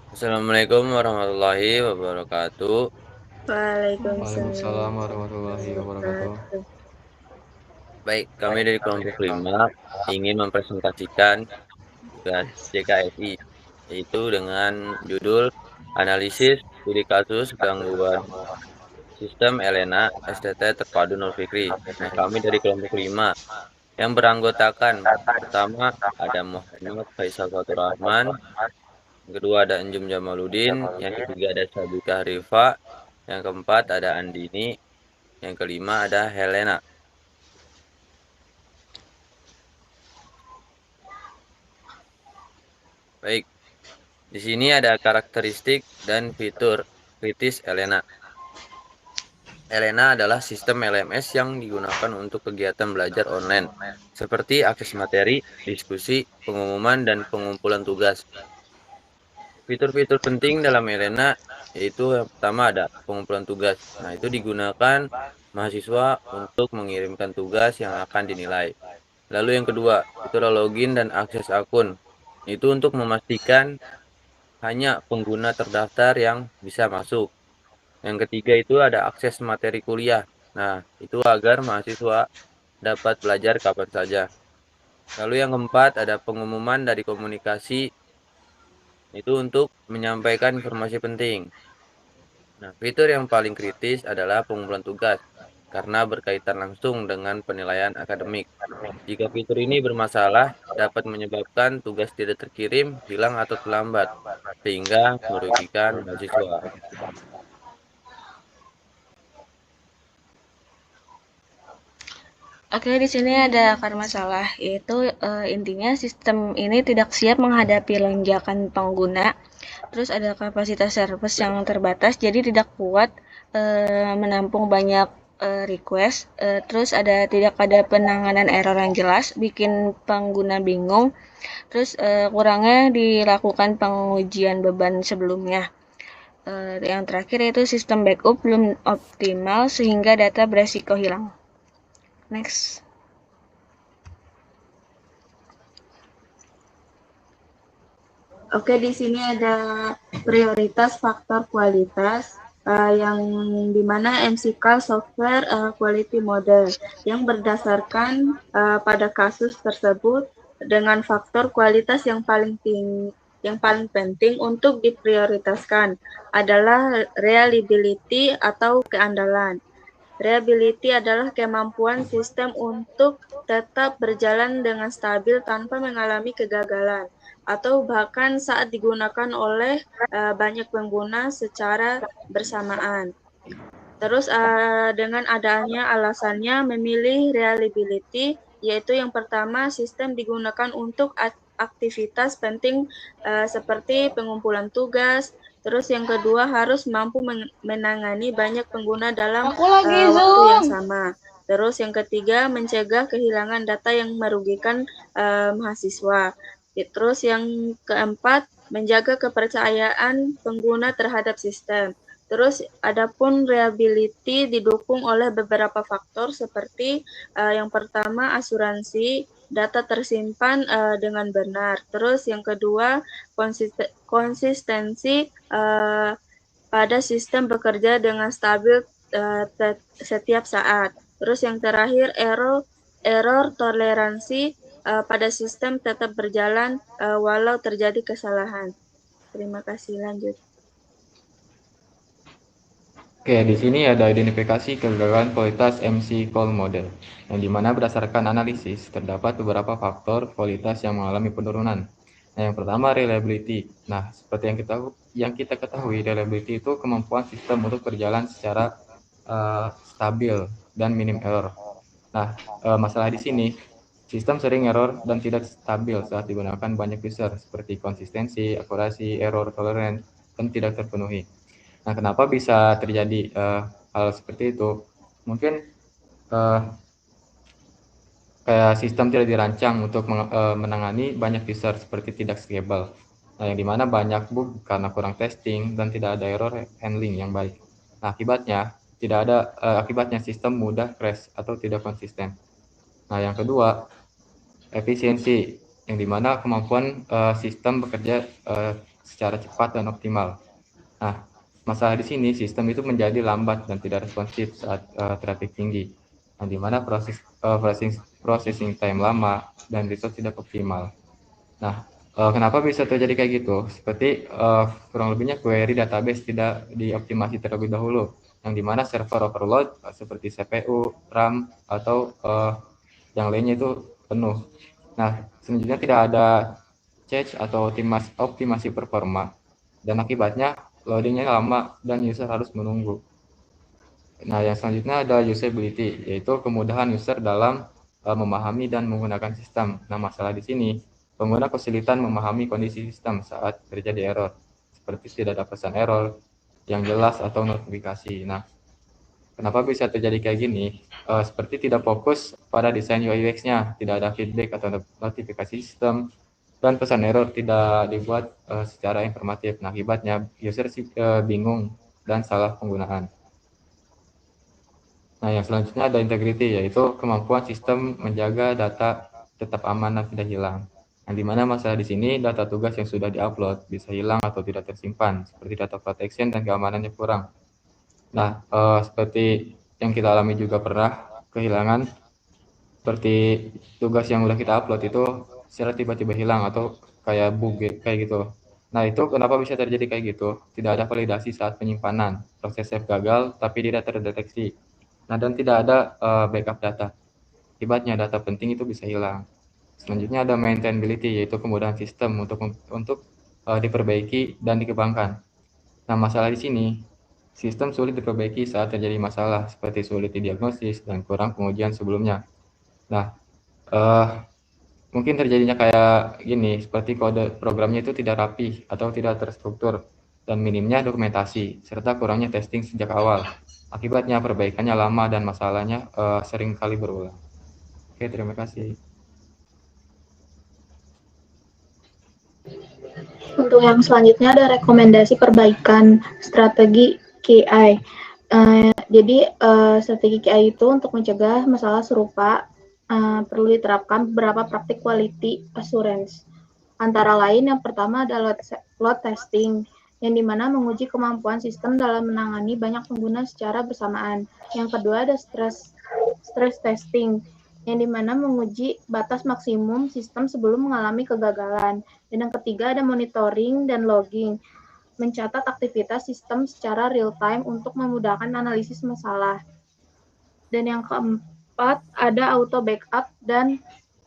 Assalamualaikum warahmatullahi wabarakatuh. Waalaikumsalam Waalaikumsalam warahmatullahi warahmatullahi wabarakatuh. wabarakatuh. Baik, kami dari kelompok 5 ingin mempresentasikan tugas JKSI, yaitu dengan judul Analisis Studi Kasus Gangguan Sistem Elena STT Terpadu Nulfikri. Nah, kami dari kelompok 5 yang beranggotakan pertama ada Muhammad Faisal Faturrahman, yang kedua ada Anjum Jamaluddin, yang ketiga ada Sabika Rifa, yang keempat ada Andini, yang kelima ada Helena. Baik, di sini ada karakteristik dan fitur kritis Elena. Elena adalah sistem LMS yang digunakan untuk kegiatan belajar online, seperti akses materi, diskusi, pengumuman, dan pengumpulan tugas. Fitur-fitur penting dalam Elena yaitu yang pertama ada pengumpulan tugas. Nah, itu digunakan mahasiswa untuk mengirimkan tugas yang akan dinilai. Lalu yang kedua, fitur login dan akses akun. Itu untuk memastikan hanya pengguna terdaftar yang bisa masuk. Yang ketiga itu ada akses materi kuliah. Nah, itu agar mahasiswa dapat belajar kapan saja. Lalu yang keempat ada pengumuman dari komunikasi, itu untuk menyampaikan informasi penting. Nah, fitur yang paling kritis adalah pengumpulan tugas, karena berkaitan langsung dengan penilaian akademik. Jika fitur ini bermasalah, dapat menyebabkan tugas tidak terkirim, hilang atau terlambat, sehingga merugikan mahasiswa. Oke, di sini ada akar masalah, yaitu intinya sistem ini tidak siap menghadapi lonjakan pengguna. Terus ada kapasitas server yang terbatas, jadi tidak kuat menampung banyak request. Terus tidak ada penanganan error yang jelas, bikin pengguna bingung. Terus kurangnya dilakukan pengujian beban sebelumnya. Yang terakhir yaitu sistem backup belum optimal sehingga data beresiko hilang. Next. Oke, di sini ada prioritas faktor kualitas yang dimana MCCAL Software Quality Model yang berdasarkan pada kasus tersebut dengan faktor kualitas yang paling penting untuk diprioritaskan adalah reliability atau keandalan. Reliability adalah kemampuan sistem untuk tetap berjalan dengan stabil tanpa mengalami kegagalan atau bahkan saat digunakan oleh banyak pengguna secara bersamaan. Terus dengan adanya alasannya memilih reliability, yaitu yang pertama sistem digunakan untuk aktivitas penting seperti pengumpulan tugas. Terus yang kedua harus mampu menangani banyak pengguna dalam Aku lagi waktu yang Zoom. sama. Terus yang ketiga mencegah kehilangan data yang merugikan mahasiswa. Terus yang keempat menjaga kepercayaan pengguna terhadap sistem. Terus adapun reliability didukung oleh beberapa faktor seperti yang pertama asuransi data tersimpan dengan benar. Terus yang kedua konsistensi pada sistem bekerja dengan stabil setiap saat. Terus yang terakhir error toleransi pada sistem tetap berjalan walau terjadi kesalahan. Terima kasih, lanjut. Oke, di sini ada identifikasi kegagalan kualitas MC Call Model, yang dimana berdasarkan analisis terdapat beberapa faktor kualitas yang mengalami penurunan. Nah, yang pertama reliability. Nah, seperti yang kita ketahui, reliability itu kemampuan sistem untuk berjalan secara stabil dan minim error. Nah, masalah di sini sistem sering error dan tidak stabil saat digunakan banyak user, seperti konsistensi, akurasi, error tolerance, dan tidak terpenuhi. Nah, kenapa bisa terjadi hal seperti itu? Mungkin kayak sistem tidak dirancang untuk menangani banyak user seperti tidak scalable. Nah, yang dimana banyak bug karena kurang testing dan tidak ada error handling yang baik. Nah, akibatnya sistem mudah crash atau tidak konsisten. Nah, yang kedua, efisiensi. yang dimana kemampuan sistem bekerja secara cepat dan optimal. Nah, masalah di sini sistem itu menjadi lambat dan tidak responsif saat traffic tinggi, yang dimana processing time lama dan resource tidak optimal. Nah, kenapa bisa terjadi kayak gitu? Seperti kurang lebihnya query database tidak dioptimasi terlebih dahulu, yang dimana server overload seperti CPU, RAM, atau yang lainnya itu penuh. Nah, selanjutnya tidak ada cache atau optimasi performa, dan akibatnya loadingnya lama dan user harus menunggu. Nah, yang selanjutnya ada usability, yaitu kemudahan user dalam memahami dan menggunakan sistem. Nah, masalah di sini, pengguna kesulitan memahami kondisi sistem saat terjadi error, seperti tidak ada pesan error yang jelas atau notifikasi. Nah, kenapa bisa terjadi kayak gini? Seperti tidak fokus pada desain UI UX-nya, tidak ada feedback atau notifikasi sistem, dan pesan error tidak dibuat secara informatif. Nah, akibatnya user bingung dan salah penggunaan. Nah, yang selanjutnya ada integrity, yaitu kemampuan sistem menjaga data tetap aman dan tidak hilang. Yang dimana masalah di sini data tugas yang sudah diupload bisa hilang atau tidak tersimpan, seperti data protection dan keamanannya kurang. Nah, seperti yang kita alami juga pernah kehilangan, seperti tugas yang udah kita upload itu secara tiba-tiba hilang atau kayak bug kayak gitu. Nah, itu kenapa bisa terjadi kayak gitu? Tidak ada validasi saat penyimpanan, proses save gagal tapi tidak terdeteksi. Nah, dan tidak ada backup data. Akibatnya data penting itu bisa hilang. Selanjutnya ada maintainability, yaitu kemudahan sistem untuk diperbaiki dan dikembangkan. Nah, masalah di sini, sistem sulit diperbaiki saat terjadi masalah, seperti sulit didiagnosis dan kurang pengujian sebelumnya. Nah, mungkin terjadinya kayak gini, seperti kode programnya itu tidak rapi atau tidak terstruktur, dan minimnya dokumentasi, serta kurangnya testing sejak awal. Akibatnya perbaikannya lama dan masalahnya sering kali berulang. Oke, terima kasih. Untuk yang selanjutnya ada rekomendasi perbaikan strategi KI. Jadi strategi KI itu untuk mencegah masalah serupa perlu diterapkan beberapa praktik quality assurance. Antara lain yang pertama adalah load testing, yang dimana menguji kemampuan sistem dalam menangani banyak pengguna secara bersamaan. Yang kedua ada stress testing, yang dimana menguji batas maksimum sistem sebelum mengalami kegagalan. Dan yang ketiga ada monitoring dan logging, mencatat aktivitas sistem secara real-time untuk memudahkan analisis masalah. Dan yang keempat ada auto backup dan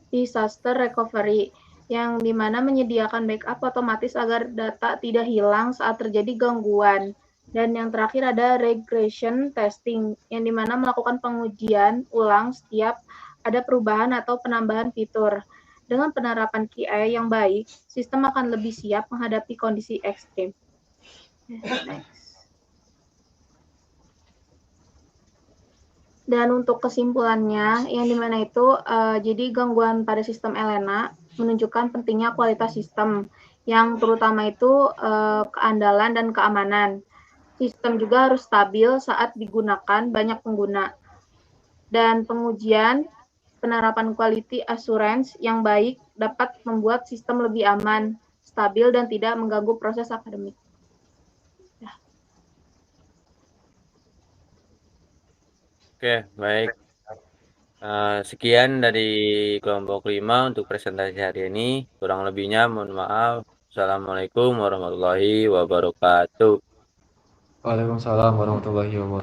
disaster recovery, yang dimana menyediakan backup otomatis agar data tidak hilang saat terjadi gangguan. Dan yang terakhir ada regression testing, yang dimana melakukan pengujian ulang setiap ada perubahan atau penambahan fitur. Dengan penerapan KI yang baik, sistem akan lebih siap menghadapi kondisi ekstrim. Dan untuk kesimpulannya, yang dimana itu jadi gangguan pada sistem Elena menunjukkan pentingnya kualitas sistem, yang terutama itu keandalan dan keamanan. Sistem juga harus stabil saat digunakan banyak pengguna. Dan pengujian penerapan quality assurance yang baik dapat membuat sistem lebih aman, stabil, dan tidak mengganggu proses akademik. Oke, baik. Sekian dari kelompok 5 untuk presentasi hari ini. Kurang lebihnya mohon maaf. Assalamualaikum warahmatullahi wabarakatuh. Waalaikumsalam warahmatullahi wabarakatuh.